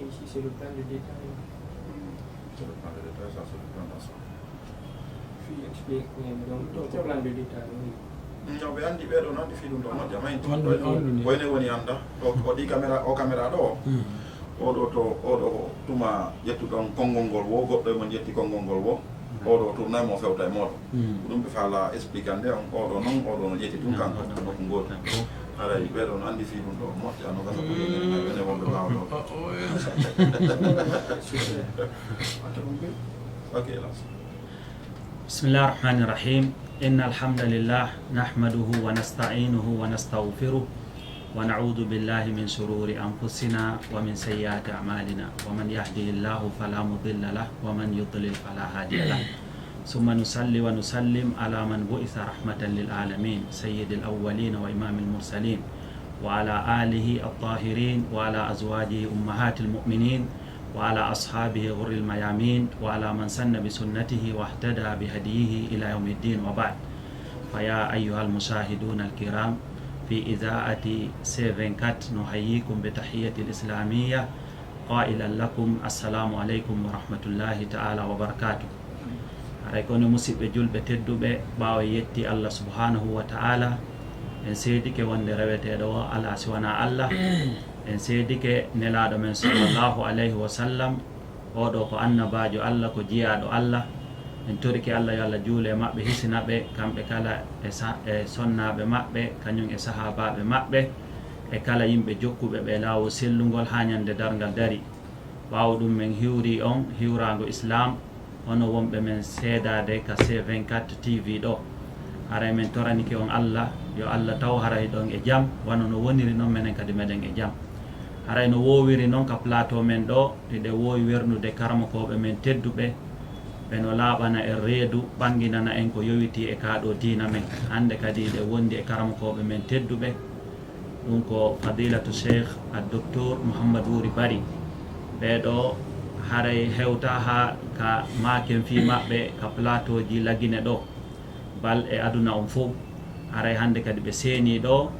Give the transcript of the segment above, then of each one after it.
ici c'est le plan de détail. C'est le plan de détail, ça c'est le plan d'ensemble. Puis explique donc le plan de détail. No ɓe anndi ɓeeɗo noon ɗi fi ɗum ɗo moƴƴa mayinti wayne woni annda o ɗi caméra ɗo oɗo to oɗo tuma ƴettuɗon konngol ngol wo goɗɗo mon ƴetti konngol ngol wo oɗo tournayi mo fewta e mooɗo ɗum ɓe faala expliquande on oɗo noon oɗo no ƴetti ɗum kanko nokku gootu aray ɓeeɗo no anndi fi ɗum ɗo moƴƴa no gasa ene wonɓe ɓaawa ɗo ok hélas bismillah ar-rahmani r-rahim inna alhamdulillah nahmaduhu wa nasta'inuhu wa nastaghfiruh wa na'udhu billahi min shururi anfusina wa min sayyiati a'malina wa man yahdihillahu fala mudilla lahu wa man yudlil fala hadiya lahu summa nusalli wa nusallim ala man bu'itha rahmatan lil alamin sayyidil awwalin wa imamil mursalin wa ala alihi at-tahirin wa ala azwajihi ummahatil mu'minin وعلى أصحابه غر الميامين وعلى من سن بسنته واهتدى بهديه إلى يوم الدين وبعد فيا أيها المشاهدون الكرام في إذاعة 7 نحييكم بتحية الإسلامية قائلا لكم السلام عليكم ورحمة الله تعالى وبركاته أريكون مسيب جل بتدب باو يتي الله سبحانه وتعالى إن سيدك وندرويته دو على سوانا الله en seedike nelaaɗo men sallllahu alayhi wa sallam oɗo ko annabajo allah ko jiyaɗo allah en toriki allah yo allah juule maɓɓe hisinaɓe kamɓe kala e sonnaɓe maɓɓe kañum e sahabaɓe maɓɓe e kala yimɓe jokkuɓe ɓe laawol sellugol ha ñande dargal dari ɓawo ɗum men hiwri on hiwrago islam hono wonɓe men seedade ka C24 TV ɗo haray men toranike on allah yo allah taw haray ɗon e jaam wano no woniri noon menen kadi meɗen e jaam haray no wowiri noon ka plateau men ɗo eɗe wowi wernude karmakoɓe men tedduɓe ɓeno laaɓana en reedu ɓanginana en ko yowiti e kaɗo dina men hande kadi ɗe wondi e karmakoɓe men tedduɓe ɗum ko fadilatu cheikh a docteur mouhammadou wuri bari ɓeɗo haray hewta ha ka maken fi maɓɓe ka plateau ji lagine ɗo bal e aduna on fof haray hande kadi ɓe seeni ɗo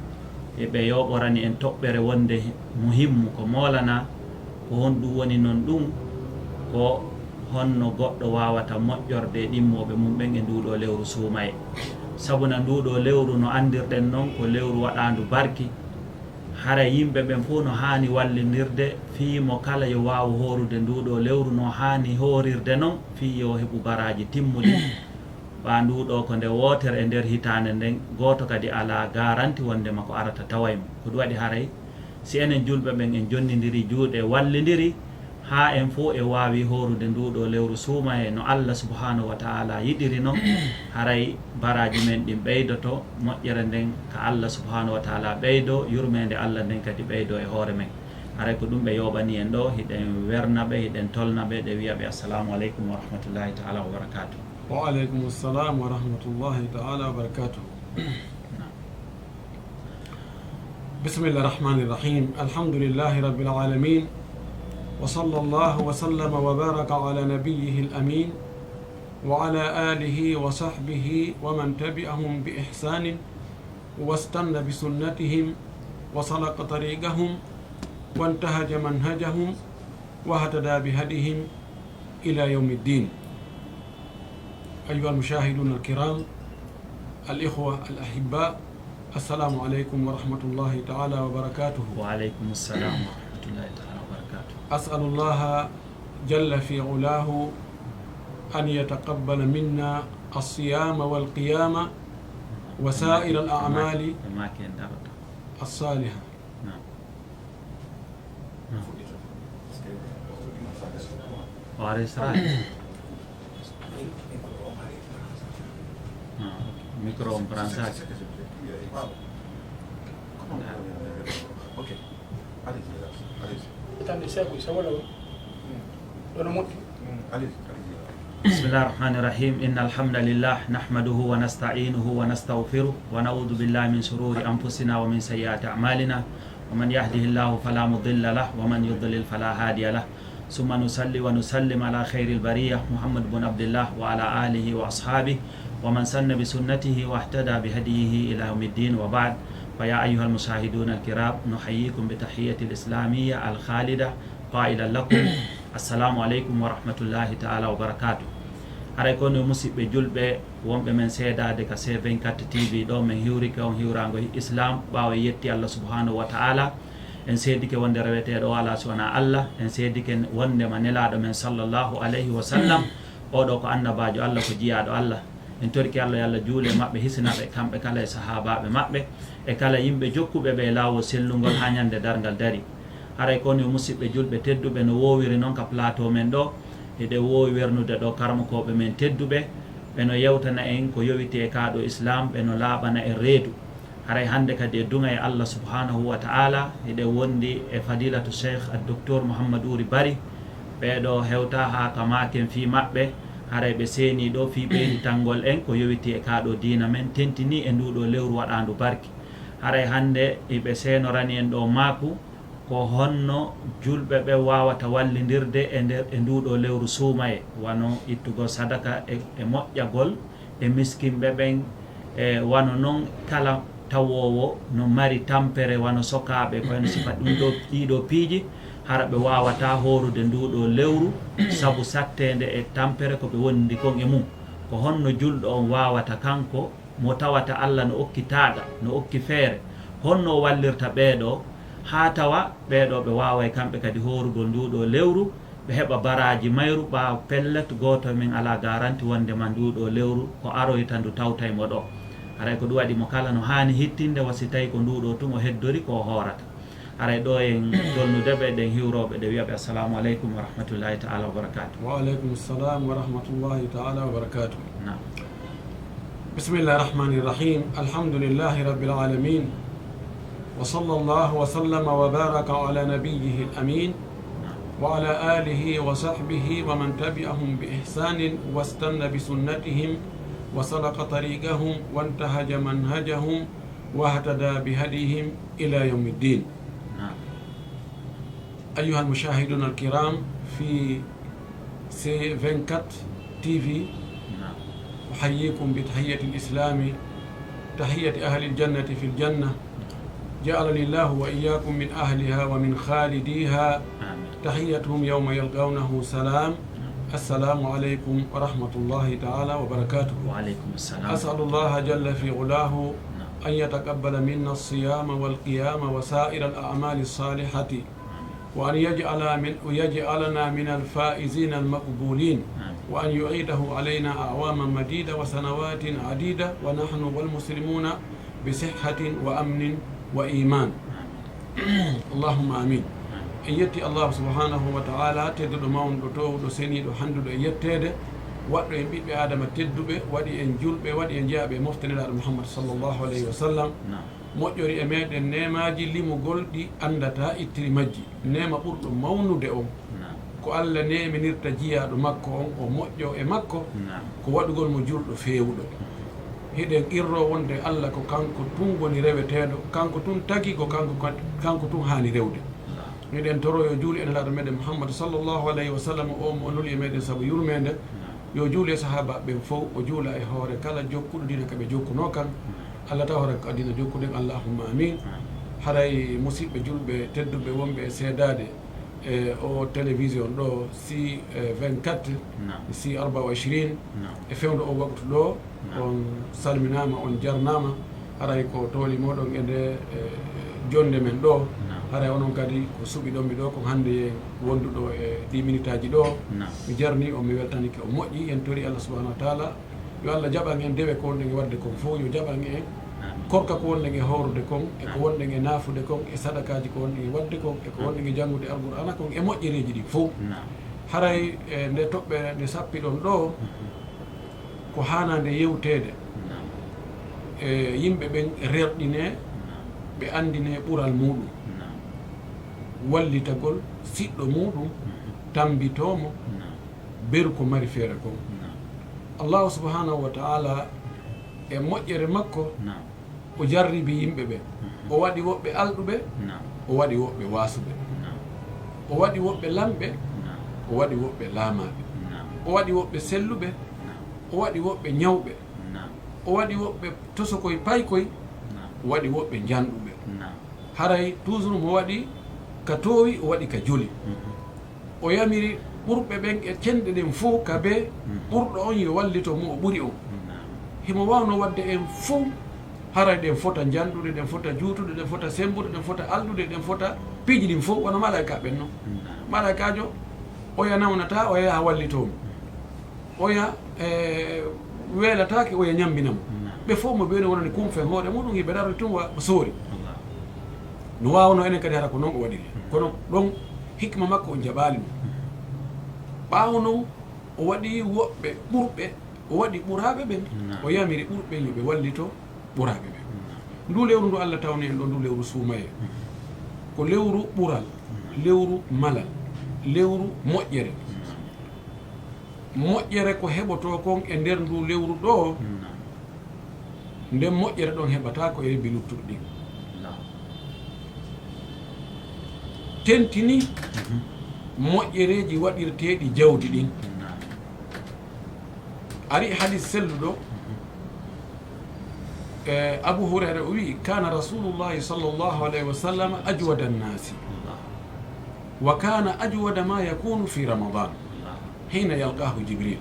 eɓe yoɓorani en toɓɓere wonde muhimmu ko molana ko honɗum woni noon ɗum ko honno goɗɗo wawata moƴƴorde ɗimmoɓe mum ɓen e nduɗo lewru suumaye sabuna nduɗo lewru no andirɗen noon ko lewru waɗandu barki hara yimɓe ɓen fof no hani wallinirde fiimo kala yo wawa horude nduɗo lewru no hani horirde noon fi yo heɓu baraji timmuɗi ɓa nduɗo ko nde wotere e nder hitande nden goto kadi ala garanti wondema ko arata tawaymo ko ɗum waɗi haray si enen julɓe ɓen en jonnidiri juuɗe wallidiri ha en fo e wawi horude nduɗo lewru suuma e no allah subhanahu wa ta'ala yiɗiri noon haray baraji men ɗin ɓeydoto moƴƴere nden ka allah subhanahu wa ta'ala ɓeydo yurmede allah nden kadi ɓeydo e hoore men haray ko ɗum ɓe yoɓani en ɗo hiɗen wernaɓe hiɗen tolnaɓe ɗe wiyaɓe assalamu aleykum wa rahmatullahi ta'ala wa barakatuh. وعليكم السلام ورحمة الله تعالى وبركاته. بسم الله الرحمن الرحيم الحمد لله رب العالمين وصلى الله وسلم وبارك على نبيه الأمين وعلى آله وصحبه ومن تبعهم بإحسان واستنى بسنتهم وسلك طريقهم وانتهج منهجهم واهتدى بهديهم إلى يوم الدين. أيها المشاهدون الكرام الإخوة الأحباء السلام عليكم ورحمة الله تعالى وبركاته. وعليكم السلام ورحمة الله تعالى وبركاته. أسأل الله جل في علاه أن يتقبل منا الصيام والقيام وسائر الأعمال الصالحة. Micro branzak. Ok. Allez-y. Attendez, ça va là. Allez-y. بسم الله الرحمن الرحيم إن الحمد لله نحمده ونستعينه ونستغفره ونعوذ بالله من شرور أنفسنا ومن سيئات أعمالنا ومن يهده الله فلا مضل له ومن يضلل فلا هادي له ثم نصلي ونسلم على خير البرية محمد بن عبد الله وعلى آله وأصحابه ومن سن بسنته واهتدى بهديه إلى يوم الدين وبعد فيا أيها المشاهدون الكرام نحييكم بتحية الإسلامية الخالدة قائلا لكم السلام عليكم ورحمة الله تعالى وبركاته. haray ko no musidɓe julɓe wonɓe men seedade ka C24 TV ɗo min hiwrike on hiwrango islam ɓawa yetti Allah subhanahu wa ta'ala en seedike wonde reweteɗo ala sowona Allah en seedike wondema nelaɗo men sallllahu alayhi wa sallam oɗo ko annabajo Allah ko jiyaɗo Allah en torki Allah yo Allah juule maɓɓe hisanaɓe kamɓe kala e sahabaɓe maɓɓe e kala yimɓe jokkuɓe ɓe lawol sellugol ha ñande dargal dari. haray ko no musidɓe julɓe tedduɓe no wowiri noon ka plateau men ɗo eɗe wowi wernude ɗo karmakoɓe men tedduɓe ɓeno yewtana en ko yowite kaɗo islam ɓeno laaɓana en reedu. haray hande kadi e dunga e Allah subhanahu wa ta'ala eɗe wondi e fadilatu cheikh a docteur Mouhamadou Ouri Bari ɓeɗo hewta ha kamaken fi maɓɓe haray ɓe seeni ɗo fi ɓeydi tangol en ko yowiti e kaɗo dina men tentini e nduɗo lewru waɗandu barki. haray hande eɓe seenorani en ɗo maaku ko honno julɓe ɓe wawata wallidirde e nder e nduɗo lewru suumaye wano ittugo sadaka e moƴƴagol e miskinɓe ɓen e wano noon kala tawowo no mari tampere wano sokaɓe koyno sifa ɗum ɗo ɗiɗo piiji hara ɓe wawata horude nduɗo lewru saabu sattede e tampere koɓe wondi kon e mum ko honno julɗo on wawata kanko mo tawata Allah no okkitaɗa no okki feere honno wallirta ɓeeɗo ha tawa ɓeeɗo ɓe wawa e kamɓe kadi horugol nduɗo lewru ɓe heɓa baraji mayru ɓawa pellet goto min ala garanti wondema nduɗo lewru ko aroyta ndu tawtaymo ɗo. haray ko ɗum waɗi mo kala no hani hittinde wasi tawi ko nduɗo tun o heddori ko horata. haray ɗo en dolnudeɓe ɗen hiwroɓe ɗe wiyaɓe assalamu aleykum wa rahmatullahi taala wa barakatuh. wa aleykum salam wa rahmatullahi taala wa barakatuh. bismillahi rahmani rahim alhamdulillahi rabbil alamin وصلى الله وسلم وبارك على نبيه الأمين وعلى آله وصحبه ومن تبعهم بإحسان واستنى بسنتهم وسلك طريقهم وانتهج منهجهم واهتدى بهديهم إلى يوم الدين. أيها المشاهدون الكرام في C24 TV أحييكم بتحية الإسلام تحية أهل الجنة في الجنة جعلني الله وإياكم من أهلها ومن خالديها تحيتهم يوم يلقونه سلام السلام عليكم ورحمة الله تعالى وبركاته. وعليكم السلام. أسأل الله جل في علاه أن يتقبل منا الصيام والقيام وسائر الأعمال الصالحة وأن يجعلنا من الفائزين المقبولين وأن يعيده علينا أعواما مديدة وسنوات عديدة ونحن والمسلمون بصحة وأمن وإيمان. اللهم آمين. يتي الله سبحانه وتعالى تدو ماون دو سيني دو حندو دو يتede waddo en bibbe adama tedduɓe waɗi en julɓe waɗi en jeyaɓe moftaniraɗo Muhammad sallllahu alayhi wa sallam moƴƴori e meɗen nemaji limugol ɗi andata ittiri majji. nema ɓurɗo mawnude on ko Allah neminirta jiyaɗo makko on o moƴƴo e makko ko waɗugol mo julɗo fewuɗo. hiɗen irro wonde Allah ko kanko tun woni reweteɗo kanko tun tagi ko kanko tun hani rewde. miɗen toroyo juuli enelaɗo meɗen Muhammad sallllahu alayhi wa sallam o mo nuli e meɗen saabu yurmede yo juuli e sahaba ɓen fof o juula e hoore kala jokkuɗo dina kaɓe jokkuno kan Allah taw hoore ko adina jokkuɗen allahumma amin. haray musidɓe julɓe tedduɓe wonɓe e seedade e o télévision ɗo C24 C24 e fewdo o waktu ɗo on salminama on jarnama haray ko tooli moɗon e nde jonde men ɗo haray onon kadi ko suɓi ɗon mi ɗo ko hande wonduɗo e 10 minutes aji ɗo mi jarni o mi weltanike o moƴƴi en tori Allah subahanahu wa taala yo Allah jaɓan en dewe ko wonɗen e wadde kon fof yo jaɓan en korka ko wonɗen e hawrude kon e ko wonɗen e naafude kon e sadakaji ko wonɗen e wadde kon e ko wonɗen e janngude alqur'ana kon e moƴƴereji ɗi fof. haray nde toɓɓe nde sappi ɗon ɗo ko hanande yewtede e yimɓe ɓen rerɗine ɓe andine ɓural muɗum wallitagol siɗɗo muɗum tambitomo beru ko mari feere kon. allahu subhanahu wa taala e moƴƴere makko o jarribi yimɓe ɓe o waɗi woɓɓe alɗuɓe o waɗi woɓɓe waasuɓe o waɗi woɓɓe lamɓe o waɗi woɓɓe laamaɓe o waɗi woɓɓe selluɓe o waɗi woɓɓe ñawɓe o waɗi woɓɓe tosokoye paykoye waɗi woɓɓe janɗuɓe نعم haray toujours mo waɗi ka toowi o waɗi ka joli o yamiri ɓurɓe ɓen e cenɗe ɗen fof ka be ɓurɗo on yo wallito mo o ɓuri on himo wawno wadde en fof haray ɗen fota janɗude ɗen fota juutude ɗen fota sembude ɗen fota alɗude ɗen fota piiji ɗin fof wono malaika ɓen noon malaikajo oya nawnata o yaha wallitomo oya weelatake oya ñambinamo ɓe fof mo ɓeni wonani kumfen hoore muɗum hiɓe ɗaroy tum wa soori no wawno enen kadi hara ko noon o waɗiri kono ɗon hikma makko o jaɓali ɗum ɓawno o waɗi woɓɓe ɓurɓe o waɗi ɓuraɓe ɓen o yamiri ɓurɓe yoɓe wallito ɓuraɓe ɓen ndu lewru ndu Allah tawni en ɗo ndu lewru suumaye ko lewru ɓural lewru malal lewru moƴƴere moƴƴere ko heɓoto kon e nder ndu lewru ɗo nden moƴƴere ɗon heɓata ko e rebbi luttuɗo ɗin tentini moƴƴereji waɗirteɗi jawdi ɗin ari hadis selluɗo Abu Hurayra o wi kana rasulullahi sallllahu alayhi wa sallam ajwada annasi wa kana ajwada ma yakunu fi ramadan hina yalqahu jibril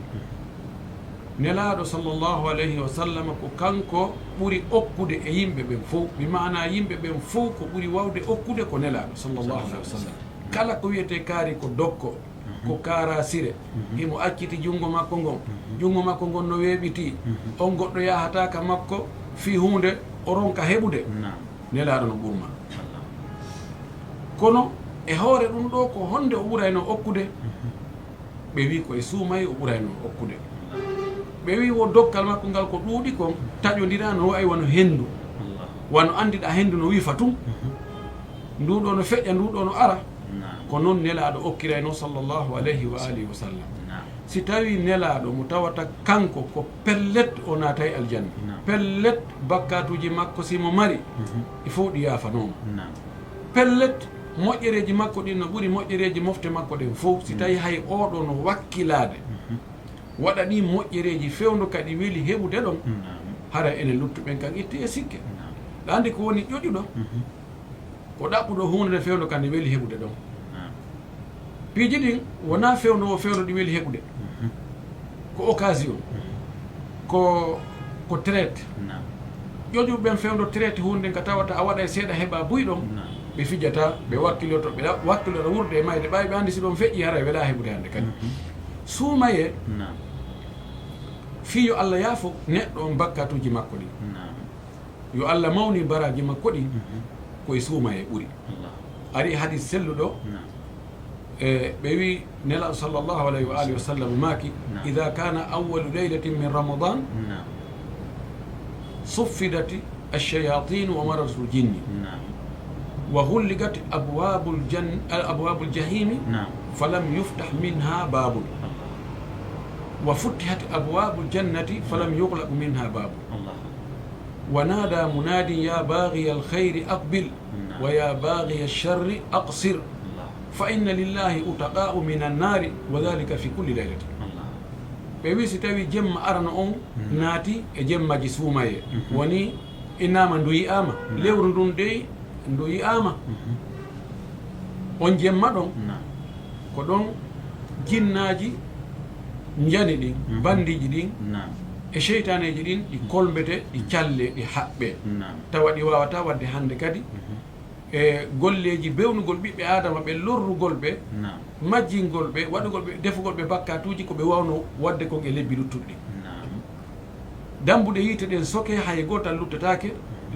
nelaɗo sallllahu alayhi wa sallam ko kanko ɓuri okkude e yimɓe ɓen fof mi mana yimɓe ɓen fof ko ɓuri wawde okkude ko nelaɗo sallllahu alayhi wa sallam kala ko wiyete kaari ko dokko ko kaara sire himo acciti junngo makko ngon no weeɓiti on goɗɗo yahataka makko fi hunde o ronka heɓude nelaɗo no ɓurma kono e hoore ɗum ɗo ko honde o ɓurayno okkude ɓe wi koye suumayi o ɓurayno okkude ɓe wi wo dokkal makko ngal ko ɗuuɗi kon taƴodira no wayi wano hendu wano andiɗa hendu no wifa tum nduɗo no feƴƴa nduɗo no ara ko noon nelaɗo okkirayno sallllahu alayhi wa alihi wa sallam si tawi nelaɗo mo tawata kanko ko pellet o naatay aljanna pellet bakkatuji makko simo mari il faut ɗi yafanoma pellet moƴƴereji makko ɗin no ɓuuri moƴƴereji mofte makko ɗen fof si tawi hay oɗo no wakkilade waɗa ɗi moƴƴereji fewndo kadi weeli heɓude ɗon hara enen luttuɓen kan itti e sikke ɗa andi ko woni ƴoƴuɗo ko ɗaɓɓuɗo hunde nde fewndo kandi weeli heɓude ɗon piiji ɗin wona fewndo o fewndo ɗi weeli heɓude ko occasion ko traite ƴoƴuɓeɓen fewndo traite hunde nden ka tawata a waɗa e seeɗa heeɓa buy ɗon ɓe fijata ɓe wakkiloto ɓe wakkiloto wurde e mayde ɓawi ɓe andi si ɗon feƴƴi hara wela heɓude hande kadi suumaye fi yo Allah yaafo neɗɗo on bakkatuji makko ɗi yo Allah mawni baraji makko ɗi koye suumaye ɓuuri ari hadis selluɗo ɓe wi nelaɗo sallllahu alayhi wa alihi wa sallam maaki ida kana awalu leylatin min ramadan suffidati alchayatin wa maratu ljinni wa hulligat abwabu ljahimi falam yuftah minha babun wa futtihat abwabu ljannati falam yuglaq minha babun wa nada munadin ya baghiya alkhayri aqbil wa ya baghiya alsharri aqsir fa inna lillahi utaqa'u min annari wa dhalika fi kulli laylatin ɓe wi si tawi jemma arana on naati e jemmaji suumaye woni innama ndu yiyama lewru ndun dey ndu yiyama on jemma ɗon ko ɗon jinnaji jani ɗin bandiji ɗin e cheytaneji ɗin ɗi kolbete ɗi calle ɗi haɓɓe tawa ɗi wawata wadde hande kadi e golleji bewnugol ɓiɓɓe adama ɓe lorrugol ɓe majjingol ɓe waɗugol ɓe defugol ɓe bakkatuji ko ɓe wawno wadde kon e lebbi luttuɗi dambuɗe yiite ɗen soke hay gotal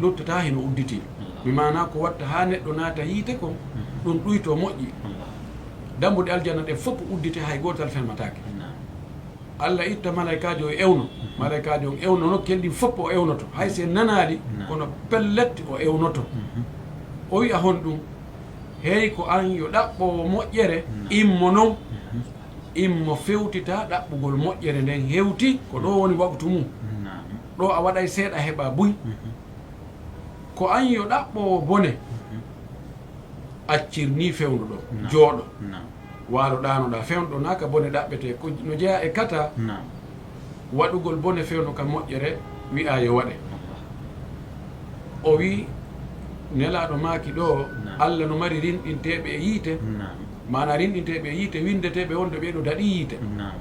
luttata heno udditi mi mana ko watta ha neɗɗo naata yiite kon ɗum ɗuyto moƴƴi dambuɗe aljanna ɗe fof uddite hay gotal felmatake Allah itta malaikajo e ewno malaikajo on ewno nokkel ɗin fof o ewnoto hay se nanaɗi kono pellet o ewnoto o wiya hon ɗum hey ko an yo ɗaɓɓowo moƴƴere immo noon immo fewtita ɗaɓɓugol moƴƴere nden hewti ko ɗo woni waktu mum ɗo a waɗay seeɗa heɓa buy ko an yo ɗaɓɓowo bone accirni fewndu ɗo jooɗo waalo ɗanoɗa fewnɗo naka bone ɗaɓɓete ko no jeeya e kata waɗugol bone fewndu ka moƴƴere wi'a yo waɗe o wi nelaɗo maaki ɗo Allah no mari rinɗinteɓe e yiite mana rinɗinteɓe e yiite windeteɓe wonde ɓeɗo daɗi yiite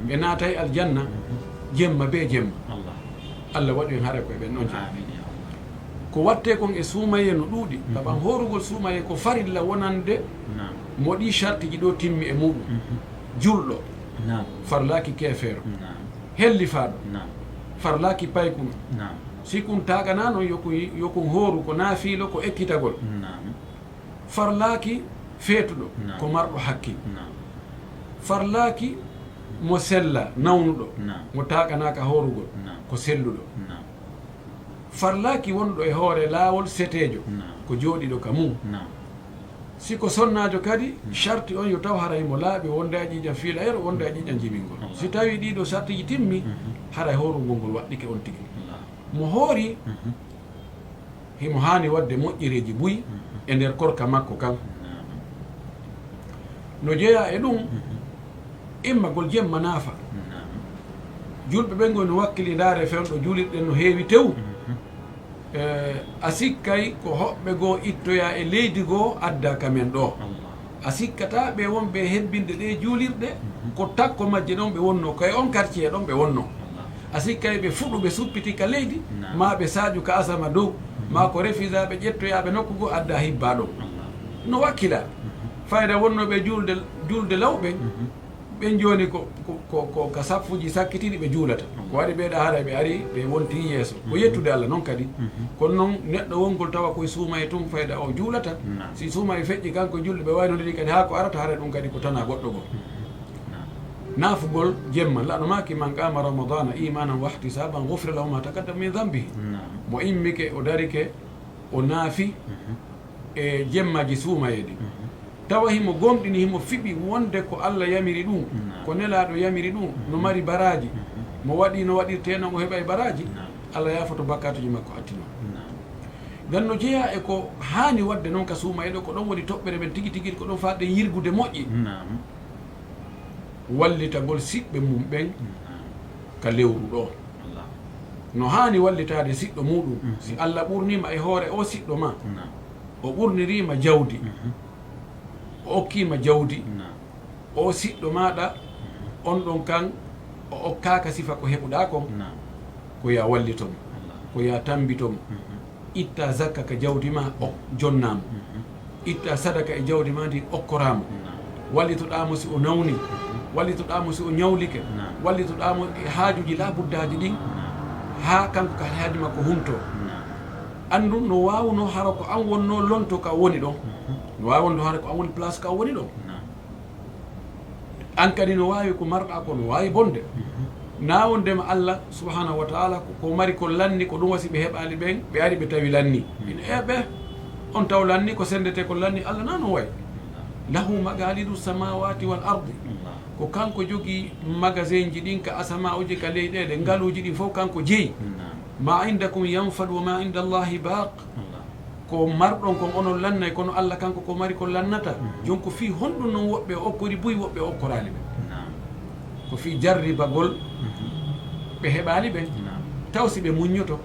ɓe naatay aljanna jemma be jemma Allah waɗi en haara koye ɓen ɗon ko watte kon e suumaye no ɗuuɗi taɓan horugol suumaye ko farilla wonande moɗi chartiji ɗo timmi e muɗum julɗo farlaki kefeero hellifaɗo farlaki paykuno si kum taganano yokun hooru ko naafiilo ko ekkitagol farlaki feetuɗo ko marɗo hakkil farlaki mo sella nawnuɗo mo taganaka hoorugol ko selluɗo farlaki wonɗo e hoore laawol setejo ko jooɗiɗo ka mum siko sonnajo kadi charti on yo taw haray mo laaɓi wonde a ƴiƴan fiilayro wonde a ƴiƴan jibingol si tawi ɗiɗo sartiji timmi haray hoorugol ngol waɗɗike on tigi mo hoori himo hani wadde moƴƴereji buyi e nder korka makko kan no jeeya e ɗum immagol jemma naafa julɓe ɓe ngoy no wakkili ndaare fewɗo julirɗen no heewi tew a sikkay ko hoɓɓe goo ittoya e leydi goo adda kamen ɗo a sikkata ɓe wonɓe hebbinde ɗe juulirɗe ko takko majje ɗon ɓe wonno koye on quartier ɗon ɓe wonno a sikkay ɓe fuɗu ɓe suppiti ka leydi ma ɓe saaju ka asama dow ma ko refisa ɓe ƴettoyaɓe nokku goo adda hibba ɗo no wakkila fayda wonnoɓe julde lawɓe ɓen joni ko ka sappuji sakkitiɗi ɓe juulata ko waɗi ɓeeɗa haara ɓe ari ɓe wonti yeeso ko yettude Allah noon kadi kono noon neɗɗo wongol tawa koye suumaye tum fayda o juulata si suumaye feƴƴi kanko julɗo ɓe waynodiri kadi ha ko arata haara ɗum kadi ko tana goɗɗo goo naafugol jemma laɗo maki man qama ramadana imanan wa ihtisaban gufira lahu ma taqaddama min dambihi mo immike o darike o naafi e jemmaji suumaye ɗi tawa himo gomɗini himo fiɓi wonde ko Allah yamiri ɗum ko nelaɗo yamiri ɗum no mari baraji mo waɗi no waɗirte noon o heɓa e baraji Allah yafoto bakkatuji makko attino gan no jeeya e ko hani wadde noon ka suuma eɗo ko ɗon woni toɓɓere men tigui tigui ko ɗon faɗde yirgude moƴƴi wallitagol siɓɓe mum ɓen ka lewru ɗo no hani wallitade siɗɗo muɗum si Allah ɓurnima e hoore o siɗɗo ma o ɓurnirima jawdi o okkima jawdi o siɗɗo maɗa on ɗon kan o okkaka sifa ko heɓuɗa kon ko ya wallitomo ko ya tambitomo itta zakka ka jawdi ma o jonnamo itta sadaka e jawdi ma ndi okkoramo wallitoɗamo si o nawni wallitoɗamo si o ñawlike wallitoɗamo e haajuji labuddaji ɗin ha kanko ka haaji makko humto andu no wawno hara ko an wonno lonto ka woni ɗon no wawi wonno hara ko an woni place ka woni ɗon an kadi no wawi ko marɗa ko no wawi bonde na wondema Allah subhanahu wa taala ko mari ko lanni ko ɗum wasi ɓe heɓali ɓen ɓe ari ɓe tawi lanni ine ɓe on taw lanni ko sendete ko lanni Allah na no way lahu magalidu samawati wal ardi ko kanko jogui magasin ji ɗin ka asama uji ka leyɗele ngaluji ɗin fof kanko jeeyi ma indakum yanfad wa ma inda Allahi baq ko marɗon kon onon lannay kono Allah kanko ko mari ko lannata jonko fi honɗum noon woɓɓe okkori buyi woɓɓe okkorali ɓe ko fi jarribagol ɓe heɓali ɓe taw si ɓe muññoto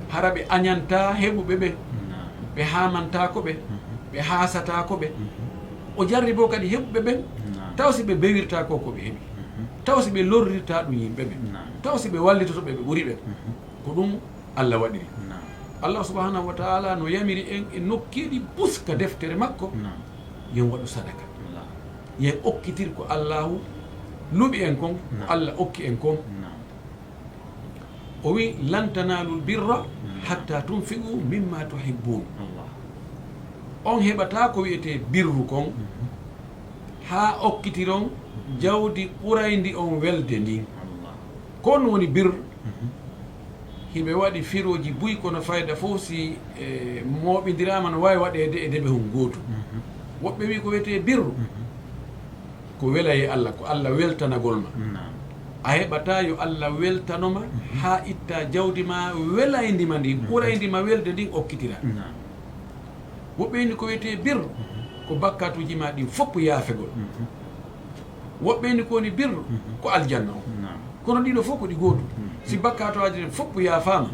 hara ɓe añanta heɓuɓe ɓe ɓe hamantako ɓe ɓe hasatako ɓe o jarri bo kadi heɓuɓe ɓen taw si ɓe bewirta ko koɓe heeɓi taw si ɓe lorrirta ɗum yimɓe ɓe taw si ɓe wallitotoɓe ɓe ɓuuri ɓen ko ɗum Allah waɗiri Allah subhanahu wa taala no yamiri en e nokkiɗi buska deftere makko yen waɗu sadaka yen okkitir ko Allahu luɓi en kon ko Allah okki en kon o wi lan tanalul birra hatta tunfiqu mimma tuhibbun on heɓata ko wiyete birru kon ha okkitiron jawdi ɓurayndi on welde ndin kon woni bir hiɓe waɗi firoji buy kono fayda fof si moɓidirama no wawi waɗede e deɓe hon gootu woɓɓe wi ko wiyete birru ko wela e Allah ko Allah weltanagol ma a heɓata yo Allah weltanoma ha itta jawdi ma welaydima ndi ɓuraydima welde ndin okkitira woɓɓe ni ko wiyete birru ko bakkatuji ma ɗin fopp yaafegol woɓɓe ni kowoni birru ko aljanna o kono ɗiɗo fof ko ɗi gootu si bakkatoji ɗen fopp yaafama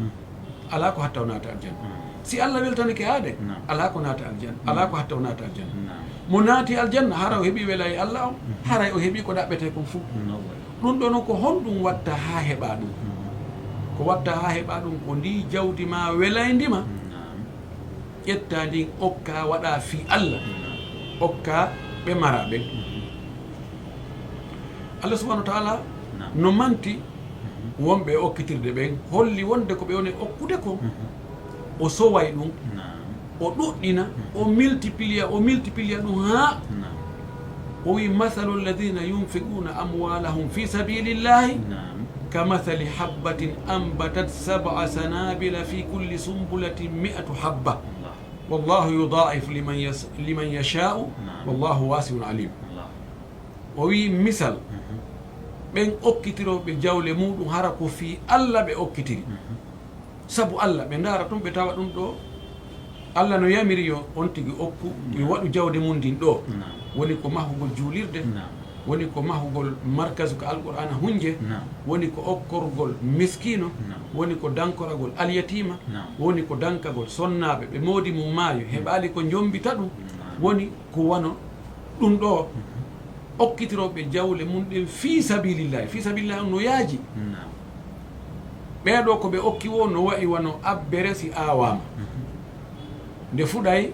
ala ko hatta o naata aljanna si Allah weltanike haade Naam. ala ko naata aljanna ala ko hatta o naata aljanna Naam. mo naati aljanna hara o heɓi wela e Allah o haray o heɓi ko ɗaɓɓete kon fuu No way. ɗum ɗo noon ko honɗum watta ha heɓa ɗum ko watta ha heɓa ɗum ko ndi jawdi ma welaydima Naam. ƴetta ndin okka waɗa fi Allah okka ɓe maraɓe Allah subahanahu wa taala Naam. no manti wonɓe okkitirde ɓen holli wonde ko ɓe woni okkude ko o soway ɗum Naam. o ɗuɗɗina o multiplier ɗum ha Naam. o wi mathalu alladina yunfiquna amwalahum fi sabilillahi Naam. kamathali habbatin ambatat 7 sanabila fi kulli sumbulatin 100 habba Allah. wallahu yudaif liman yasha'u Naam. wallahu wasiun alim Allah. o wi misal ɓen okkitiroɓe jawle muɗum hara ko fi Allah ɓe okkitiri sabu Allah ɓe ndaara ɗum ɓe tawa ɗum ɗo Allah no yamiri yo on tigi okku yo waɗu jawde mum ndin ɗo Naam. woni ko mahugol juulirde Naam. woni ko mahugol markase ko alqur'ana hunje Naam. woni ko okkorgol miskino Naam. woni ko dankoragol alyatima Naam. woni ko dankagol sonnaɓe ɓe moodi mum maayo heɓali ko jombita ɗum woni ko wano ɗum ɗo okkitiroɓe jawle mum ɗen fi sabilillahi on no yaaji Naam. ɓeeɗo ko ɓe okki wo no wayi wano abbere si awama nde fuɗay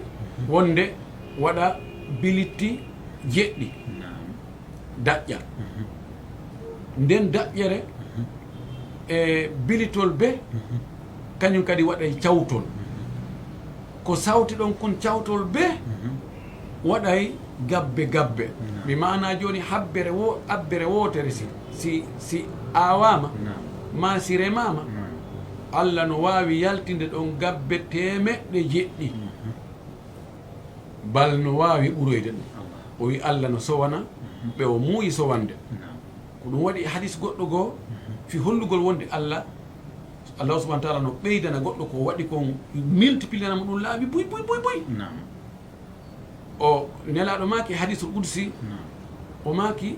wonde waɗa bilitti jeɗɗi Naam. daƴƴa nden daƴƴere e bilitol be kañum kadi waɗay cawtol ko sawti ɗon kon cawtol be waɗay gabbe mi mana joni abbere wotere si awama Naam. ma si remama Allah no wawi yaltinde ɗon gabbe temeɗɗe jeɗɗi bal no wawi ɓuroyde ɗum Allah. o wi Allah no sowana ɓe o muuyi sowande Naam. ko ɗum waɗi hadis goɗɗo goo fi hollugol wonde Allah subahana wa taala no ɓeydana goɗɗo ko waɗi kon multiplianamo ɗum laaɓi buy Naam. o nelaɗo maki hadisul qudsi Naam. o maki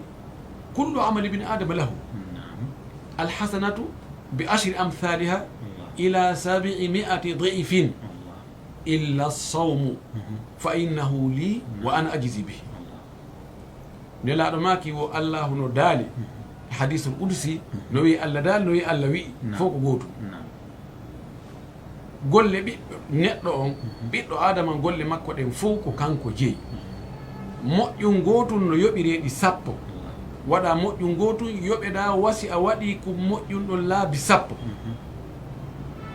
kullu amali ibni adama lahu Naam. alhasanatu bi ashri amthaliha Allah. ila 700 ضعفin Allah. illa sawmu fa innahu li wa ana ajizi bihi Allah. nelaɗo maki wo allahu no daali hadisul qudsi no wi Allah daali no wi Allah wi fof ko gootum Naam. golle ɓiɗɗo neɗɗo on ɓiɗɗo adama golle makko ɗen fof ko kanko jeeyi moƴƴum gotum no yoɓireɗi 10 waɗa moƴƴum gotum yoɓeɗa wasi a waɗi ko moƴƴum ɗon laabi 10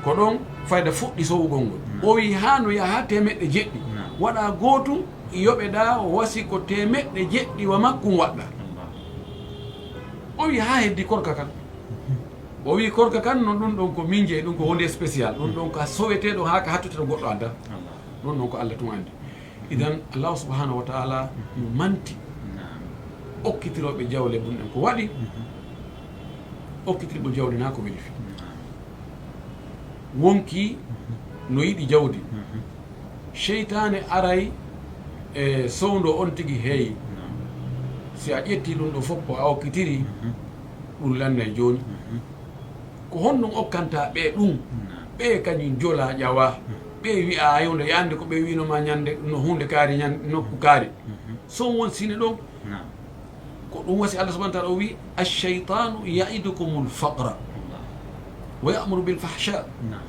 ko ɗon fayda fuɗɗi sowugol ngol o wi ha no yaha temeɗɗe jeɗɗi waɗa gotum yoɓeɗa wasi ko temeɗɗe jeɗɗi wa makkum waɗɗa Allah. o wi ha heddi korka kan o wi korka kan non ɗum ɗon ko min jeeyi ɗum ko wonde spécial ɗum ɗon ko soweteɗo ha ka hattutata goɗɗo adda Allah. ɗon noon ko Allah tun andi idan allahu subhanahu wa taala no manti Naam. okkitiroɓe jawle mum ɗen ko waɗi okkitirɓe jawdi na ko weli fi wonki no yiɗi jawdi cheytane aray e sowdo on tigi heeyi Naam. si a ƴetti ɗum ɗo fof ko a okkitiri ɗum lannay joni ko honɗum okkanta ɓe ɗum Naam. ɓe kañum jola ƴawa ɓe wi'a yewde yande ko ɓe winoma ñande no hunde kaari nokku kaari so won sine ɗon Naam. ko ɗum wasi Allah subahana taala o wi alcheytanu yaidukum lfaqra Allah. wa yamuru bilfahcha Naam.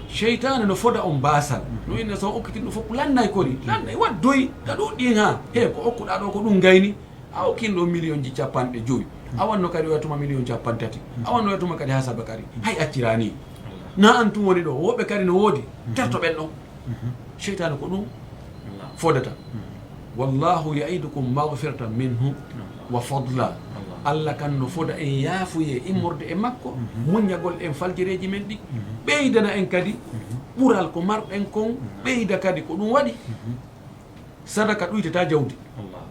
cheytane no foda on basal no inne so okkitin ɗum fof lannay kori lannay waddoyi ta ɗuɗɗin ha he ko okkuɗa ɗo ko ɗum gayni a okkinɗo million ji 50 a wanno kadi wiyatuma million 30 a wanno wiyatuma kadi ha saba kadi hay accirani na an tum woni ɗo woɓɓe kadi no woodi terto ɓen ɗon cheytane ko ɗum Allah. fodata wallahu yaidukum magfiratan minhu wa fadla Allah kan no foda en yaafuye immorde e makko muñagol en faljireji men ɗi ɓeydana en kadi ɓural ko marɗen kon ɓeyda kadi ko ɗum waɗi sadaka ɗuytata jawdi Allah.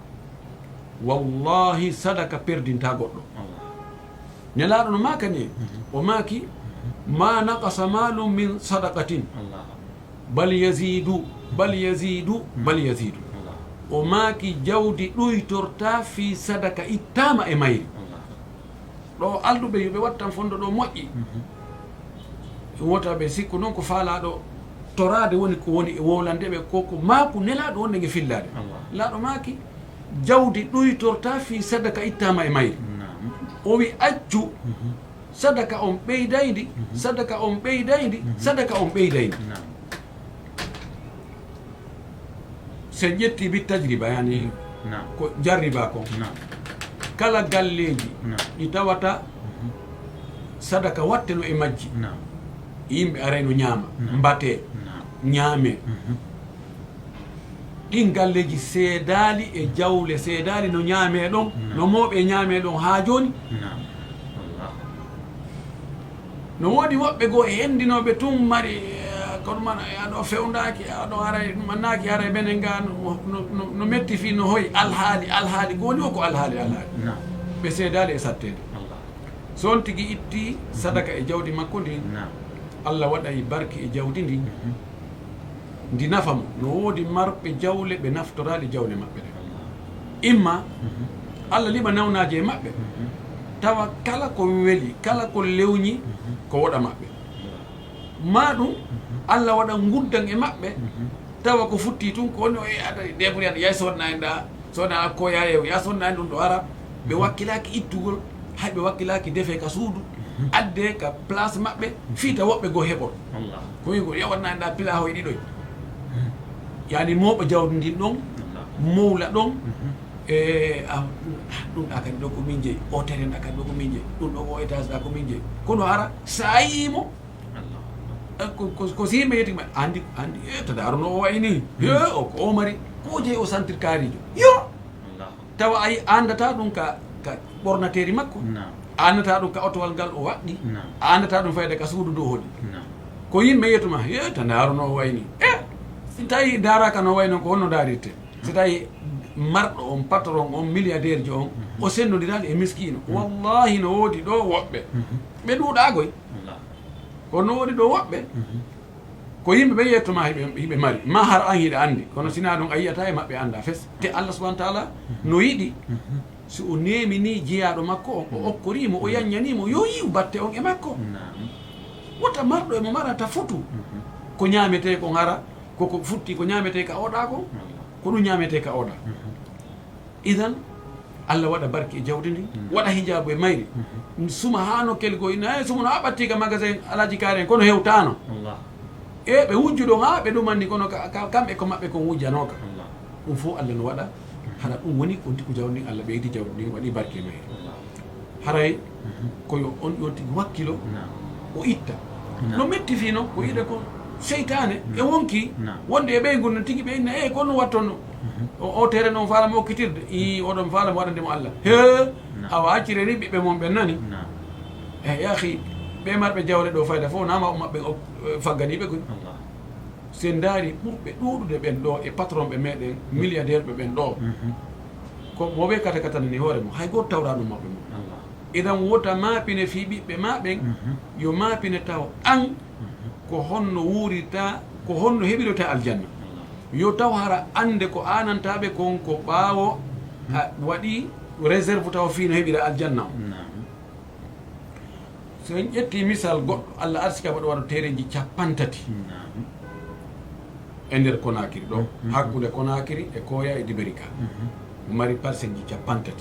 wallahi sadaka perdinta goɗɗo Allah. nelaɗo no makani o maki ma naqasa malum min sadaqatin Allah. bal yazidu bal yazidu bal yazidu Allah. o maaki jawdi ɗuytorta fi sadaka ittama e mayri Allah. ɗo alduɓe yoɓe wattan fondo ɗo moƴƴi wota ɓe sikku noon ko faalaɗo torade woni ko woni e wowlandeɓe koko maaku nelaɗo wonde nge fillade laaɗo maaki jawdi ɗoytorta fi sadaka ittama e mayri o wi accu sadaka on ɓeydaydi sadaka on ɓeydaydi sadaka on ɓeydaydi sen ƴetti bi tajriba yani ko jarriba kon kala galleji ɗi tawata sadaka watteno e majji yimɓe arayno ñaama mbate ñaame ɗin galleji seedali e jawle seedali no ñaame ɗon no mooɓe ñaame ɗon ha joni no woodi woɓɓe goo e hendinoɓe tun mari kono man aɗo fewndaki aɗo aray mannaki aray ɓenen ga no metti fi no hoyi alhaali goni o ko alhaali ɓe seedali e sattede so on tigui itti sadaka e jawdi makko ndi Allah waɗay barke e jawdi ndi ndi nafamo no woodi marɓe jawle ɓe naftorali jawle maɓɓe ɗe imma Allah liɓa nawnaji e maɓɓe tawa kala ko weeli kala ko lewñi ko woɗa maɓɓe ma ɗum Allah waɗa guddan e maɓɓe tawa ko futti tun ko woni o aɗa ɗeɓuri aɗa yay sodna en ɗa sodna akko yayew ya sodna en ɗum ɗo ara ɓe wakkilaki ittugol hay ɓe wakkilaki defe ka suudu adde ka place maɓɓe fiita woɓɓe goo heɓor ko wi go yawatna en ɗa pila hoye ɗiɗoy yani mawɓe jawdi ndin ɗon mowla ɗon e ɗum ɗa kadi ɗo ko min jeeyi o teren ɗa kadi ɗo ko min jeeyi ɗum ɗo o étage ɗa ko min jeeyi kono ara sa yimo ko si yimɓe yetima andi tada aruno o wayni o ko o mari ko jeeyi o sentir kaarijo yo tawa ayi andata ɗum ka ɓornateri makko andata ɗum ka otowal ngal o waɗɗi andata ɗum fayde ka suudu dow hoɗi ko yimɓe yetuma tada aruno o wayni si tawi daraka no way noon ko honno darirte si tawi marɗo on patron on milliardaire ji on o sennodirali e miskino wallahi no woodi ɗo woɓɓe ɓe ɗuuɗagoy kono no woodi ɗo woɓɓe ko yimɓe ɓe yettoma hiɓe mari ma har an hiɗa andi kono sina ɗum a yiyata e maɓɓe anda fes te Allah subahana taala no yiɗi si o nemini jeeyaɗo makko on o okkorimo o yaññanimo yo yiw batte on e makko wota marɗo emo marata futu ko ñamete ko gara koko futti ko ñamete ka oɗa ko ɗum ñamete ka oɗa idan Allah waɗa barke e jawdi ndi waɗa hijabu e mayri suma ha nokkel go ina sumuno a ɓattiga magasin alaji karen kono hewtano e ɓe wujjuɗo ha ɓe ɗumandi kono kamɓe ko maɓɓe kon wujjanoka ɗum fof Allah no waɗa hana ɗum woni ko ko jawdi Allah ɓeydi jawdi ndi waɗi barke e mayri haray koyo on ɗon tigi wakkilo o itta no metti fino ko yiɗa ko seytane e wonki wonde e ɓeygu no tigi ɓe inna e kono wattonno o tere noon faalamo okkitirde i oɗon faalamo waɗandemo Allah he awa accireni ɓiɓɓe mon ɓen nani e yahi ɓe marɓe jawle ɗo fayda fof nama o maɓɓe fagganiɓe koy sen daari ɓurɓe ɗuɗude ɓen ɗo e patron ɓe meɗen milliardaire ɓe ɓen ɗo ko moɓe kata katanani hoore mum hay goto tawra ɗum maɓɓe mum idan wota maapine fi ɓiɓɓe maɓen yo maapine taw an ko honno wuurita ko honno heɓirota aljanna yo taw hara ande ko anantaɓe kon ko ɓaawo waɗi réserve taw fino heɓira aljanna o so en ƴetti misal goɗɗo Allah arsika waɗo waɗa tereji 50 e nder Konakiri ɗo hakkude Konakiri e Koya e Dibérika mari parcelle ji 50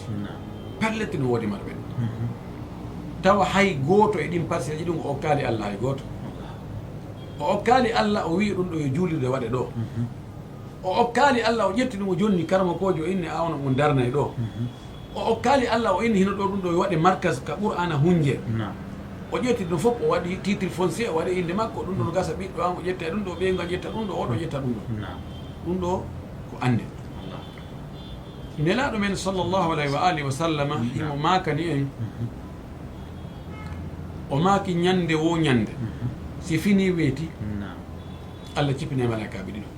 perlette no woodi marɓe tawa hay goto e ɗin parcelle ji ɗum o kaali Allah hay goto o okkaali Allah o wi ɗum ɗo yo juulirde waɗe ɗo o okkaali Allah o ƴetti ɗum o jonni karma kojo o inni awna mo darnay ɗo o okkaali Allah o inni hino ɗo ɗum ɗo yo waɗe markas ka Qur'ana hunje o ƴetti ɗum fof o waɗi titre foncier o waɗi inde makko ɗum ɗo no gasa ɓiɗɗo an o ƴetta ɗum ɗo ɓeyga ƴetta ɗum ɗo oɗo ƴetta ɗum ɗo ɗum ɗo ko ande nelaɗo men sallllahu alayhi wa alihi wa sallama imo makani en o maaki ñande wo ñande si fini weeti Allah cippine malakaɓe ɗiɗo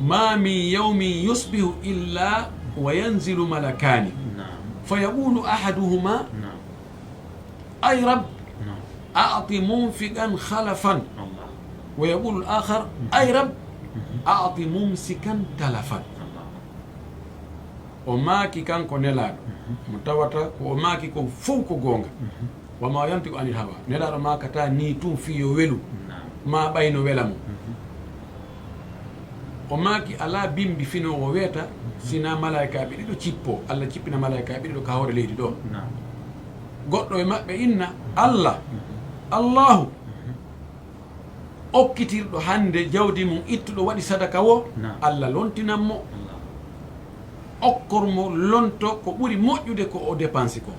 ma min yawmin yusbihu illa wa yanzilu malakani fa yaqulu ahaduhuma ay rab a'ti munfiqan khalafan wa yaqulu al-akhar ay rab a'ti mumsikan talafan o maaki kanko nelaɗo mo tawata ko o maaki ko fof ko gonga wama yantiqu anil hawa nelaɗo makata ni tum fiyo welu ma ɓayno wela mo o maaki ala bimbi fino o weeta sina malaikaɓe ɗiɗo cippo Allah cippina malaikaɓe ɗiɗo ka hawre leydi ɗo goɗɗo e maɓɓe inna Allah Allahu okkitirɗo hande jawdi mum ittuɗo waɗi sadaka wo Allah lontinanmo okkormo lonto ko ɓuri moƴƴude ko o dépense ko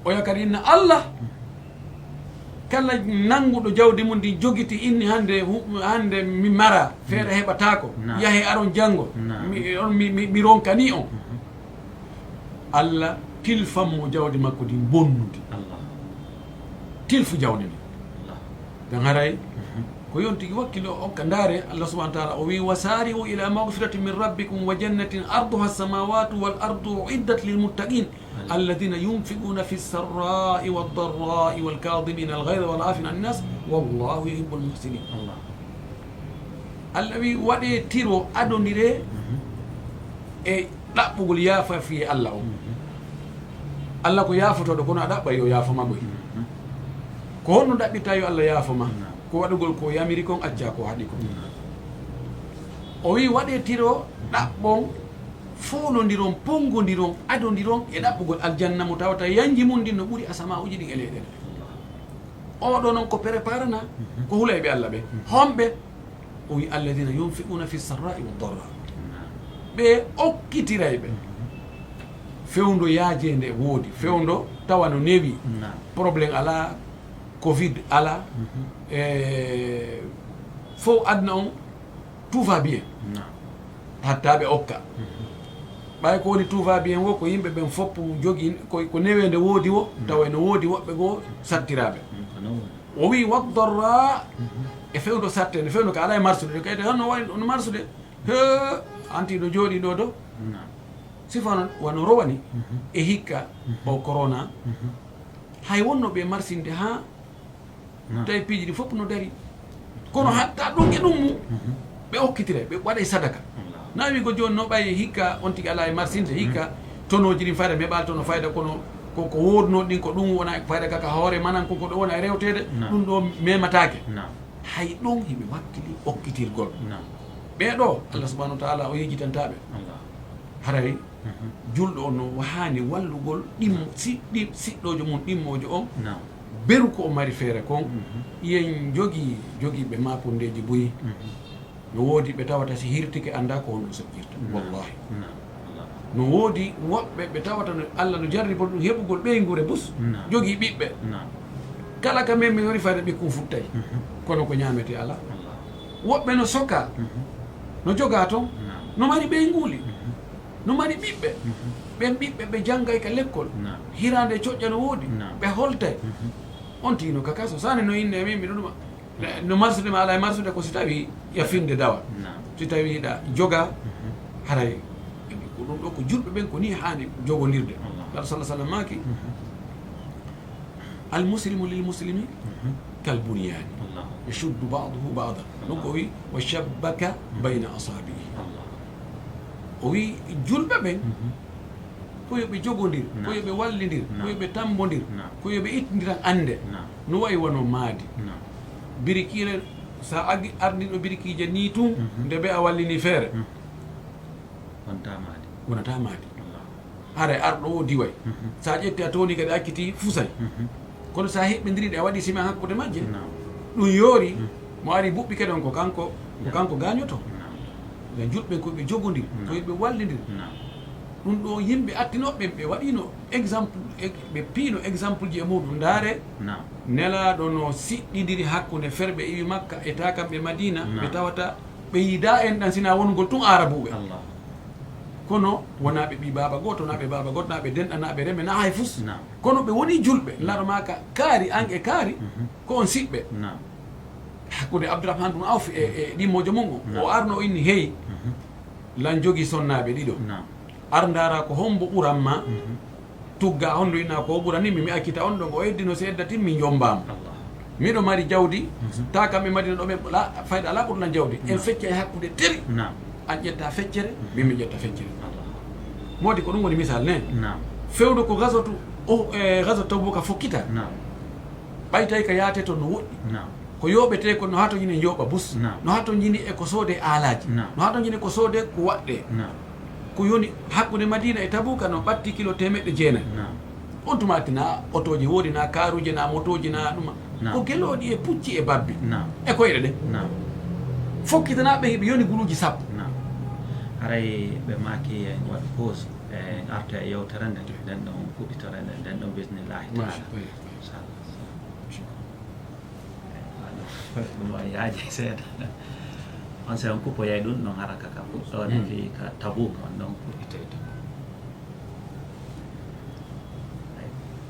o yakari inna Allah kala nanguɗo jawdi mum ndi jogiti inni hande mi mara feere heɓatako yahe aron janggo mi ronkani on Allah tilfanmo jawdi makko ndi bonnude tilfu jawdi ndi gan haray ko yonti wakkilo okka ndaare Allah subhanahu wa ta'ala o wi wasari'u ila maghfiratin min rabbikum wa jannatin arduha as-samawati wal ardu uiddat lil muttaqin alladhina yunfiquna fi as-sarra'i wad dharra'i wal kadhibina al ghayza wal 'afina 'anil nas wallahu yuhibbul muhsinin Allah wi waɗe tiro adondire e ɗaɓɓugol yaafa fi Allah o Allah ko yaafotoɗo kono a ɗaɓɓa yo yaafoma ɓoy ko honno ɗaɓɓita yo Allah yaafoma ko waɗugol ko yamiri kon acca ko haɗi ko o wi waɗe tiro ɗaɓɓon folodiron pongodiron adodiron e ɗaɓɓugol aljanna mo tawata yanji mum ndi no ɓuuri asama uji ɗin e leyɗele oɗo noon ko préparana ko hulayɓe Allah ɓe homɓe o wi alladina yunfiquna fi sarra'i wa darra ɓe okkitirayɓe fewndo yaajede woodi fewndo tawa no newi probléme ala covid ala fof adna on tout va bien hatta ɓe okka ɓay ko woni tout va bien wo ko yimɓe ɓen foppu jogui ko newede woodi wo tawa no woodi woɓɓe goo sattiraɓe o wi waddarra e fewdo sattede fewdo ko ala e marsude de kayde honno wayi no marsude he anti ɗo jooɗi ɗo do sifano wono rowani e hikka o corona hay wonno ɓe marsinde ha tawi piiji ɗi fof no dari kono hatta ɗum e ɗum mu ɓe okkitire ɓe waɗa sadaka nawi ko joni no ɓaye hikka on tigui ala e marsinde hikka tonoji ɗin fayda meɓal tono fayda kono ko wodno ɗin ko ɗum wona fayda kaka hoore manan koko ɗo wona e rewtede ɗum ɗo mematake hay ɗum yimɓe wakkili okkitirgol ɓeɗo Allah subahanahu wa taala o yejitantaɓe haray julɗo o no hani wallugol ɗimmo siɗɗojo mum ɗimmojo on beru ko o mari feere kon yen jogiiɓe mapondeji boyi no woodi ɓe tawata si hirtike anda ko honɗum soƴƴirta wallahi no woodi woɓɓe ɓe tawata no Allah no jarribo ɗum heɓugol ɓeygure bus jogii ɓiɓɓe kala ka men mi wari fayde ɓikkum futtay kono ko ñamete ala woɓɓe no soka no joga toon no mari ɓeynguli no mari ɓiɓɓe ɓen ɓiɓɓe ɓe janggay ka l'école hirande coƴƴa no woodi ɓe holtay on tino kaka so sane no inde min mbiɗo ɗuma no marsude ma ala e marsude ko si tawi yafinde dawa si tawi yiɗa joga haray ko ɗum ɗo ko julɓe ɓen ko ni hani jogodirde Allah sallah sallam maki almuslimu lilmuslimi kalbunyani yashuddu baduhu bada ɗum ko wi wa shabbaka bayna asabihi o wi julɓe ɓen ko yoɓe jogodir ko yoɓe wallidir ko yoɓe tambodir ko yoɓe ittodiran ande no wayi wono maadi birikire sa ardiɗo birikije ni tun nde ɓe a wallini feere wonata maadi haray arɗo o diway sa ƴetti a towni kadi akkiti fusay kono sa heɓɓidiriɗe a waɗi sima hakkude majje ɗum yoori mo ari buɓɓi kadi on ko kanko gañoto ɓe julɓe koɓe jogodir ko yoɓe wallidir ɗum ɗo yimɓe attinoɓe ɓe waɗino exemple ɓe piino exemple ji e muɗum ndaare nelaɗo no siɗɗidiri hakkude ferɓe iwi makka e takamɓe madina ɓe tawata ɓe yiida en ɗan sina wongol tun arabuɓe kono wona ɓe ɓi baba goto na ɓe baba goto na ɓe denɗanaɓe reme na hay fus kono ɓe woni julɓe laɗo maka kaari an e kaari ko on siɓɓe hakkude Abdourahmane ɗum awfi e ɗimmojo mum o arno o inni heyi lan jogui sonnaɓe ɗiɗo ardara ko hombo ɓuranma tugga hondo inna ko ɓurani mi akkita on ɗo o eddino so eddatin mi jombama miɗo mari jawdi ta kamɓe madina ɗo ɓe fayda ala ɓurnan jawdi en fecca e hakkude teri an ƴetta feccere min mi ƴetta feccere modi ko ɗum woni misal ne fewdo ko gazotu o gazote Tabuka fokkita ɓaytay ka yaate to no woɗɗi ko yoɓete ko no hato jini yoɓa bus Naam. no hato jini e ko soode alaji Naam. no hato jini ko soode ko waɗɗe Naam. ko yoni hakkude Madina e Tabuka no ɓatti kilo 900 Naam. on tumati na otoji woodi na karuji na motoji na ɗuma Naam. ko geloɗi e pucci e babbi Naam. e koyɗe ɗe Naam. fokkitanaɓe heɓe yoni guluji sappo Naam. Haray ɓe maki en waɗi pause e arta e yewtere nde nden ɗon kuɓɓitore nde nden ɗon bismillahi taala ɗum o yaaji seeɗa on se on kupoyay ɗum ɗon haraka ka fuɗɗone fi ka Tabuk on ɗon kuɓɓitoyto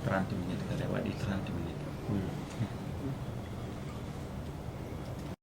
30 minutes kadi waɗi 30 minutes